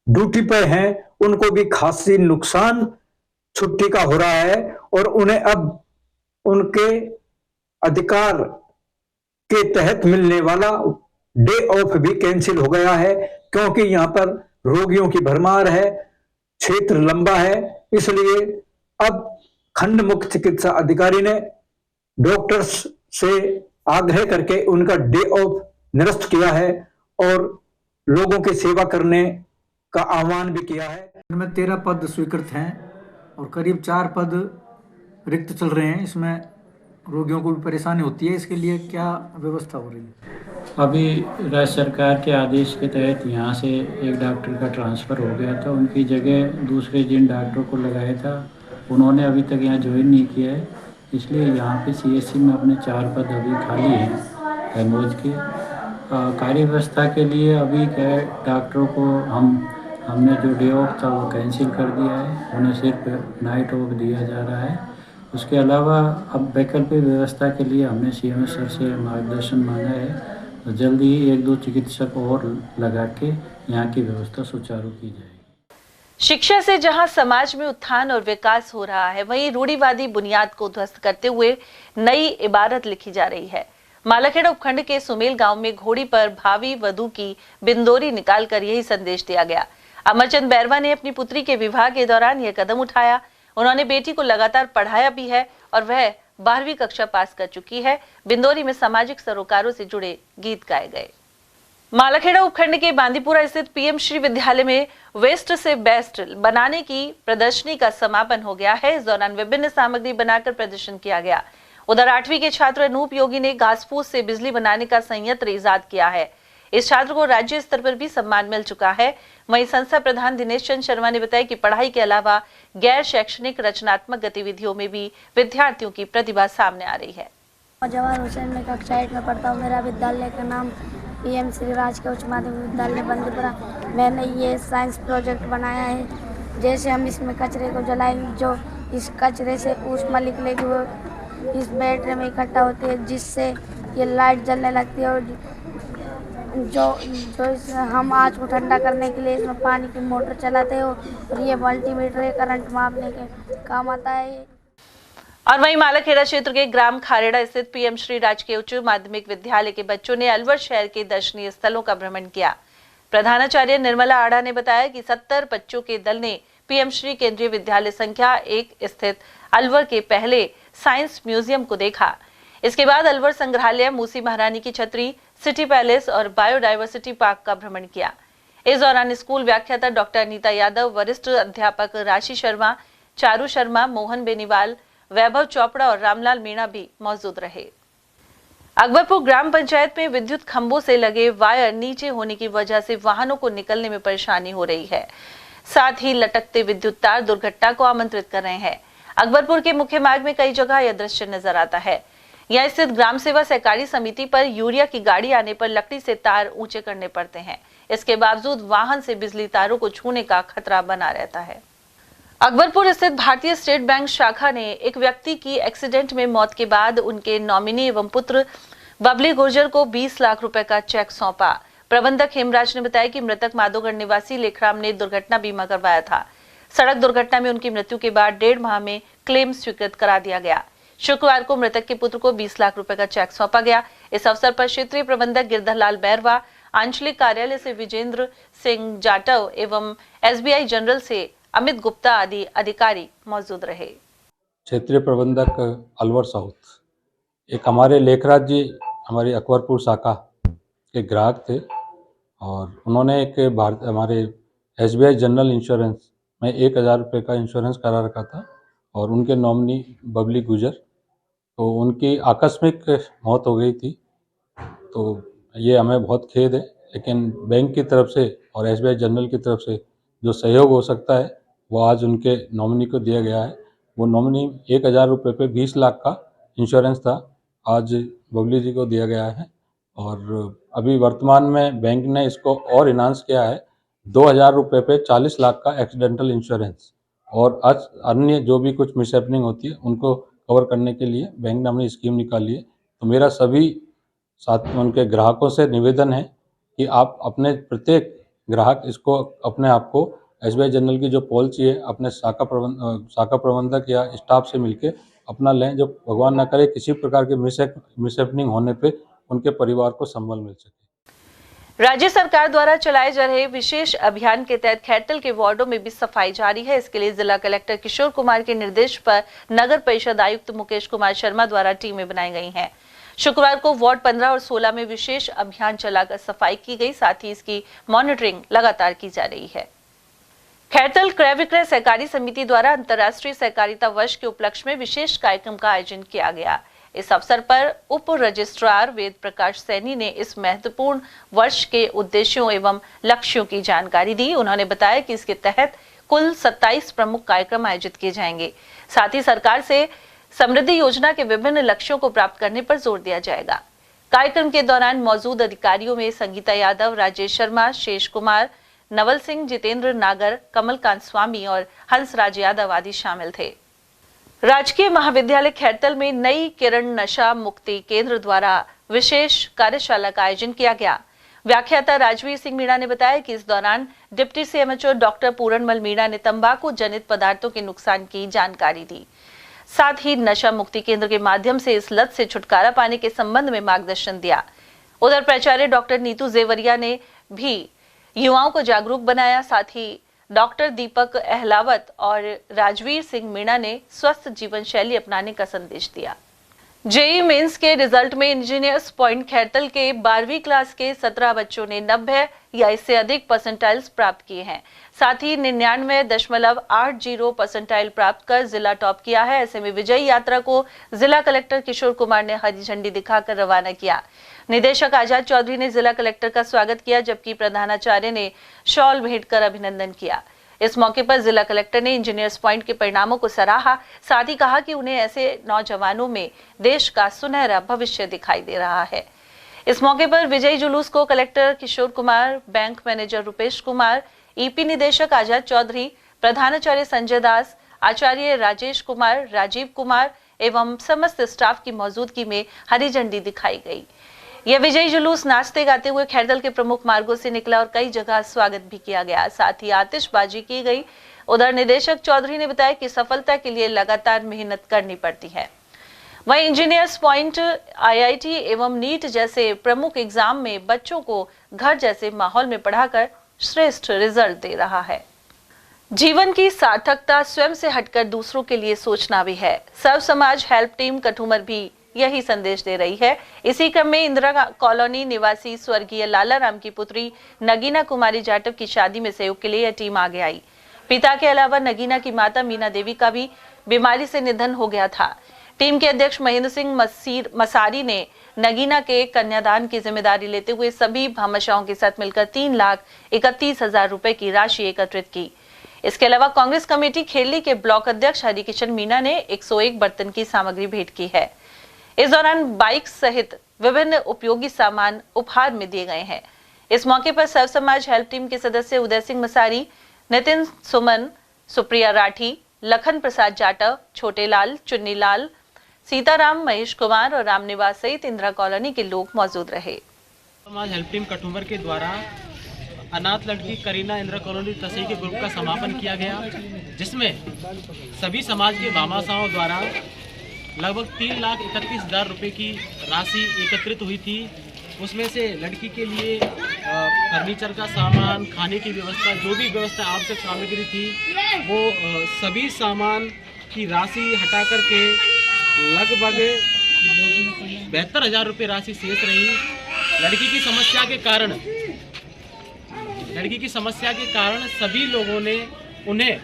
ड्यूटी पे हैं उनको भी खासी नुकसान छुट्टी का हो रहा है और उन्हें अब उनके अधिकार के तहत मिलने वाला डे ऑफ भी कैंसिल हो गया है, क्योंकि यहाँ पर रोगियों की भरमार है, क्षेत्र लंबा है। इसलिए अब खंड मुख्य चिकित्सा अधिकारी ने डॉक्टर्स से आग्रह करके उनका डे ऑफ निरस्त किया है और लोगों की सेवा करने का आह्वान भी किया है। इनमें 13 पद स्वीकृत हैं और करीब 4 पद रिक्त चल रहे हैं। इसमें रोगियों को भी परेशानी होती है, इसके लिए क्या व्यवस्था हो रही है? अभी राज्य सरकार के आदेश के तहत यहाँ से एक डॉक्टर का ट्रांसफ़र हो गया था, उनकी जगह दूसरे जिन डॉक्टर को लगाया था उन्होंने अभी तक यहाँ ज्वाइन नहीं किया है, इसलिए यहाँ पे CSC में अपने 4 पद अभी खाली हैं हेमोज के। कार्य व्यवस्था के लिए अभी क्या है, डॉक्टरों को हमने जो डे ऑफ था वो कैंसिल कर दिया है, उन्हें सिर्फ नाइट ऑफ दिया जा रहा है। उसके अलावा अब वैकल्पिक व्यवस्था के लिए हमने CMS सर से मार्गदर्शन मांगा है, तो जल्दी ही 1-2 चिकित्सक और लगा के यहाँ की व्यवस्था सुचारू की जाएगी। शिक्षा से जहां समाज में उत्थान और विकास हो रहा है, वहीं रूढ़िवादी बुनियाद को ध्वस्त करते हुए नई इबारत लिखी जा रही है। मालाखेड़ा उपखंड के सुमेल गांव में घोड़ी पर भावी वधू की बिंदोरी निकालकर यही संदेश दिया गया। अमरचंद बैरवा ने अपनी पुत्री के विवाह के दौरान यह कदम उठाया। उन्होंने बेटी को लगातार पढ़ाया भी है और वह 12वीं कक्षा पास कर चुकी है। बिंदोरी में सामाजिक सरोकारों से जुड़े गीत गाए गए। मालाखेड़ा उपखंड के बांदीपुरा स्थित PM श्री विद्यालय में वेस्ट से बेस्ट बनाने की प्रदर्शनी का समापन हो गया है। इस दौरान विभिन्न सामग्री बनाकर प्रदर्शन किया गया। उधर 8वीं के छात्र अनूप योगी ने घास फूस से बिजली बनाने का संयंत्र ईजाद किया है। इस छात्र को राज्य स्तर पर भी सम्मान मिल चुका है। वहीं संस्था प्रधान दिनेश चंद शर्मा ने बताया कि पढ़ाई के अलावा गैर शैक्षणिक रचनात्मक गतिविधियों में भी विद्यार्थियों की प्रतिभा सामने आ रही है। जवाहर हुसैन में कक्षा 8 में पढ़ता हूँ। मेरा विद्यालय का नाम PM श्री राजकीय उच्च माध्यमिक विद्यालय बांदीपुरा। मैंने ये साइंस प्रोजेक्ट बनाया है। जैसे हम इसमें कचरे को जलाएंगे, जो इस कचरे से ऊष्मा निकलेगी वो इस बैटरी में इकट्ठा होती है, जिससे ये लाइट जलने लगती है। और जो हम आँच को ठंडा करने के लिए इसमें पानी की मोटर चलाते हो और ये मल्टीमीटर करंट मापने के काम आता है। और वहीं मालाखेड़ा क्षेत्र के ग्राम खारेड़ा स्थित PM श्री राजकीय उच्च माध्यमिक विद्यालय के बच्चों ने अलवर शहर के दर्शनीय स्थलों का भ्रमण किया। प्रधानाचार्य निर्मला आड़ा ने बताया कि 70 बच्चों के दल ने PM श्री केंद्रीय विद्यालय संख्या 1 स्थित अलवर के पहले साइंस म्यूजियम को देखा। इसके बाद अलवर संग्रहालय, मूसी महारानी की छतरी, सिटी पैलेस और बायोडायवर्सिटी पार्क का भ्रमण किया। इस दौरान स्कूल व्याख्याता डॉक्टर अनीता यादव, वरिष्ठ अध्यापक राशि शर्मा, चारू शर्मा, मोहन बेनीवाल, वैभव चोपड़ा और रामलाल मीणा भी मौजूद रहे। अकबरपुर ग्राम पंचायत में विद्युत खंभों से लगे वायर नीचे होने की वजह से वाहनों को निकलने में परेशानी हो रही है। साथ ही लटकते विद्युत तार दुर्घटना को आमंत्रित कर रहे हैं। अकबरपुर के मुख्य मार्ग में कई जगह यह दृश्य नजर आता है। यहाँ स्थित ग्राम सेवा सहकारी समिति पर यूरिया की गाड़ी आने पर लकड़ी से तार ऊंचे करने पड़ते हैं। इसके बावजूद वाहन से बिजली तारों को छूने का खतरा बना रहता है। अकबरपुर स्थित भारतीय स्टेट बैंक शाखा ने एक व्यक्ति की एक्सीडेंट में मौत के बाद उनके नॉमिनी एवं पुत्र बबली गुर्जर को 20 लाख रुपए का चेक सौंपा। प्रबंधक हेमराज ने बताया कि मृतक माधोगढ़ निवासी लेखराम ने दुर्घटना बीमा करवाया था। सड़क दुर्घटना में उनकी मृत्यु के बाद 1.5 माह में क्लेम स्वीकृत करा दिया गया। शुक्रवार को मृतक के पुत्र को 20 लाख रुपए का चेक सौंपा गया। इस अवसर पर क्षेत्रीय प्रबंधक गिरधरलाल बैरवा, आंचलिक कार्यालय से विजेंद्र सिंह जाटव एवं SBI जनरल से अमित गुप्ता आदि अधिकारी मौजूद रहे। क्षेत्रीय प्रबंधक अलवर साउथ, एक हमारे लेखराज जी हमारी अकबरपुर शाखा के ग्राहक थे और उन्होंने एक हमारे SBI जनरल इंश्योरेंस में 1000 रुपये का इंश्योरेंस करा रखा था और उनके नॉमिनी बबली गुजर, तो उनकी आकस्मिक मौत हो गई थी। तो ये हमें बहुत खेद है, लेकिन बैंक की तरफ से और SBI जनरल की तरफ से जो सहयोग हो सकता है वो आज उनके नॉमिनी को दिया गया है। वो नॉमिनी 1000 रुपये पे 20 लाख का इंश्योरेंस था, आज बबली जी को दिया गया है। और अभी वर्तमान में बैंक ने इसको और इन्हांस किया है, 2000 रुपये पे 40 लाख का एक्सीडेंटल इंश्योरेंस और आज अन्य जो भी कुछ मिसहैपनिंग होती है उनको कवर करने के लिए बैंक ने अपनी स्कीम निकाली है। तो मेरा सभी साथ उनके ग्राहकों से निवेदन है कि आप अपने प्रत्येक ग्राहक इसको अपने आप को SBI जनरल की जो पॉलिसी है अपने शाखा प्रबंधक या स्टाफ से मिलके अपना लें, जो भगवान न करे किसी प्रकार के मिसहैपनिंग होने पे उनके परिवार को संबल मिल सके। राज्य सरकार द्वारा चलाए जा रहे विशेष अभियान के तहत खैरतल के वार्डों में भी सफाई जारी है। इसके लिए जिला कलेक्टर किशोर कुमार के निर्देश पर नगर परिषद आयुक्त मुकेश कुमार शर्मा द्वारा टीमें बनाई गई हैं। शुक्रवार को वार्ड 15 और 16 में विशेष अभियान चलाकर सफाई की गई, साथ ही इसकी मॉनिटरिंग लगातार की जा रही है। खैरतल क्रय विक्रय सहकारी समिति द्वारा अंतर्राष्ट्रीय सहकारिता वर्ष के उपलक्ष्य में विशेष कार्यक्रम का आयोजन किया गया। इस अवसर पर उप रजिस्ट्रार वेद प्रकाश सैनी ने इस महत्वपूर्ण वर्ष के उद्देश्यों एवं लक्ष्यों की जानकारी दी। उन्होंने बताया कि इसके तहत कुल 27 प्रमुख कार्यक्रम आयोजित किए जाएंगे। साथ ही सरकार से समृद्धि योजना के विभिन्न लक्ष्यों को प्राप्त करने पर जोर दिया जाएगा। कार्यक्रम के दौरान मौजूद अधिकारियों में संगीता यादव, राजेश शर्मा, शेष कुमार, नवल सिंह, जितेंद्र नागर, कमलकांत स्वामी और हंसराज यादव आदि शामिल थे। राजकीय महाविद्यालय खैरतल में नई किरण नशा मुक्ति केंद्र द्वारा विशेष कार्यशाला का आयोजन किया गया। व्याख्याता राजवीर सिंह मीणा ने बताया कि इस दौरान deputy CMHO doctor Puranmal Meena ने तंबाकू जनित पदार्थों के नुकसान की जानकारी दी। साथ ही नशा मुक्ति केंद्र के माध्यम से इस लत से छुटकारा पाने के संबंध में मार्गदर्शन दिया। उधर प्राचार्य डॉक्टर नीतू जेवरिया ने भी युवाओं को जागरूक बनाया। साथ ही डॉक्टर दीपक अहलावत और राजवीर सिंह मीणा ने स्वस्थ जीवन शैली अपनाने का संदेश दिया। जेईई मेंस के रिजल्ट में इंजीनियर्स पॉइंट खैरतल के 12वीं क्लास के 17 बच्चों ने 90 या इससे अधिक परसेंटाइल्स प्राप्त किए हैं। साथ ही 99.80 परसेंटाइल प्राप्त कर जिला टॉप किया है। ऐसे में विजयी यात्रा को जिला कलेक्टर किशोर कुमार ने हरी झंडी दिखाकर रवाना किया। निदेशक आजाद चौधरी ने जिला कलेक्टर का स्वागत किया, जबकि प्रधानाचार्य ने शॉल भेंट कर अभिनंदन किया। इस मौके पर जिला कलेक्टर ने इंजीनियर्स पॉइंट के परिणामों को सराहा। साथ ही कहा कि उन्हें ऐसे नौजवानों में देश का सुनहरा भविष्य दिखाई दे रहा है। इस मौके पर विजयी जुलूस को collector Kishore Kumar, bank manager Rupesh Kumar, EP निदेशक आजाद चौधरी, प्रधानाचार्य संजय दास, आचार्य राजेश कुमार, राजीव कुमार एवं समस्त स्टाफ की मौजूदगी में हरी झंडी दिखाई गई। यह विजयी जुलूस नाचते गाते हुए खैरतल के प्रमुख मार्गों से निकला और कई जगह स्वागत भी किया गया। साथ ही आतिशबाजी की गई। उधर निदेशक चौधरी ने बताया कि सफलता के लिए लगातार मेहनत करनी पड़ती है। वहीं इंजीनियर्स पॉइंट, आईआईटी एवं नीट जैसे प्रमुख एग्जाम में बच्चों को घर जैसे माहौल में पढ़ाकर श्रेष्ठ रिजल्ट दे रहा है। जीवन की सार्थकता स्वयं से हटकर दूसरों के लिए सोचना भी है। सर्व समाज हेल्प टीम कठुमर भी यही संदेश दे रही है। इसी क्रम में इंदिरा कॉलोनी निवासी स्वर्गीय लाला राम की पुत्री नगीना कुमारी जाटव की शादी में सहयोग के लिए यह टीम आगे आई। पिता के अलावा नगीना की माता मीना देवी का भी बीमारी से निधन हो गया था। टीम के अध्यक्ष महेंद्र सिंह मसारी ने नगीना के कन्यादान की जिम्मेदारी लेते हुए सभी भामाशाहों के साथ मिलकर 3,31,000 रुपए की राशि एकत्रित की। इसके अलावा कांग्रेस कमेटी खेरली के ब्लॉक अध्यक्ष हरिकिशन मीना ने 101 बर्तन की सामग्री भेंट की है। इस दौरान बाइक सहित विभिन्न उपयोगी सामान उपहार में दिए गए हैं। इस मौके पर सर्व समाज हेल्प टीम के सदस्य उदय सिंह मसारी, नितिन सुमन, सुप्रिया राठी, लखन प्रसाद जाटव, छोटे लाल, चुन्नी लाल, सीताराम, महेश कुमार और रामनिवास सहित इंदिरा कॉलोनी के लोग मौजूद रहे। समाज हेल्प टीम कठुमर के द्वारा अनाथ लड़की करीना इंदिरा कॉलोनी तसई के ग्रुप का समापन किया गया, जिसमें सभी समाज के भामाशाहों द्वारा लगभग 3,31,000 रुपये की राशि एकत्रित हुई थी। उसमें से लड़की के लिए फर्नीचर का सामान, खाने की व्यवस्था, जो भी व्यवस्था आवश्यक सामग्री थी, वो सभी सामान की राशि हटा करके लगभग 72,000 रुपये राशि शेष रही। लड़की की समस्या के कारण सभी लोगों ने उन्हें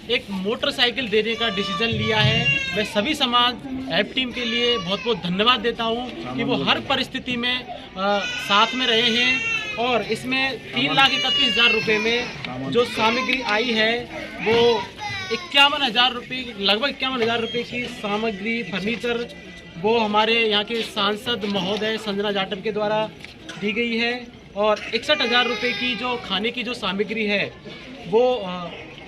एक मोटरसाइकिल देने का डिसीजन लिया है। मैं सभी समाज हेल्प टीम के लिए बहुत बहुत धन्यवाद देता हूं कि वो हर परिस्थिति में साथ में रहे हैं और इसमें 3,31,000 रुपये में जो सामग्री आई है वो 51,000 रुपये, लगभग 51,000 रुपये की सामग्री फर्नीचर वो हमारे यहाँ के सांसद महोदय संजना जाटव के द्वारा दी गई है और 61,000 रुपये की जो खाने की जो सामग्री है वो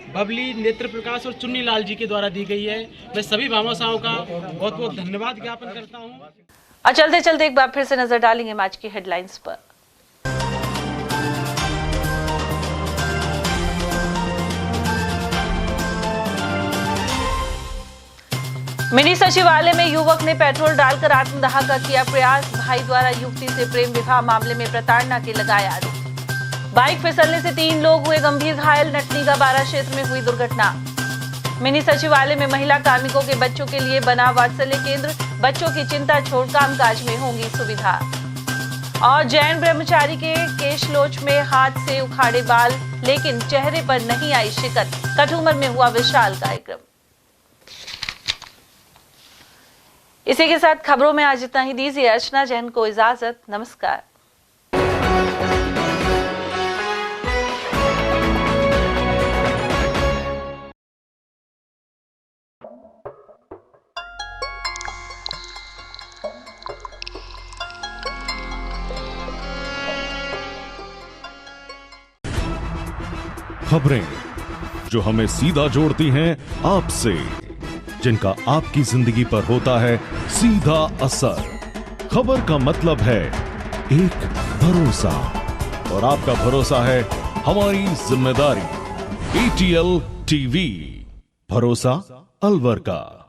बबली, नेत्र प्रकाश और चुन्नी लाल जी के द्वारा दी गई है। मैं सभी भामाशाहों का बहुत बहुत धन्यवाद ज्ञापन करता हूँ। चलते चलते एक बार फिर से नजर डालेंगे आज की हेडलाइंस पर। मिनी सचिवालय में युवक ने पेट्रोल डालकर आत्मदाह का किया प्रयास। भाई द्वारा युवती से प्रेम विवाह मामले में प्रताड़ना के लगाया आरोप। बाइक फिसलने से 3 लोग हुए गंभीर घायल। नटनी का बारा क्षेत्र में हुई दुर्घटना। मिनी सचिवालय में महिला कार्मिकों के बच्चों के लिए बना वात्सल्य केंद्र। बच्चों की चिंता छोड़ कामकाज में होंगी सुविधा। और जैन ब्रह्मचारी के केशलोच में हाथ से उखाड़े बाल, लेकिन चेहरे पर नहीं आई शिकन। कठुमर में हुआ विशाल कार्यक्रम। इसी के साथ खबरों में आज इतना ही। दीजिए अर्चना जैन को इजाजत। नमस्कार। खबरें जो हमें सीधा जोड़ती हैं आपसे, जिनका आपकी जिंदगी पर होता है सीधा असर। खबर का मतलब है एक भरोसा, और आपका भरोसा है हमारी जिम्मेदारी। ATL TV, भरोसा अलवर का।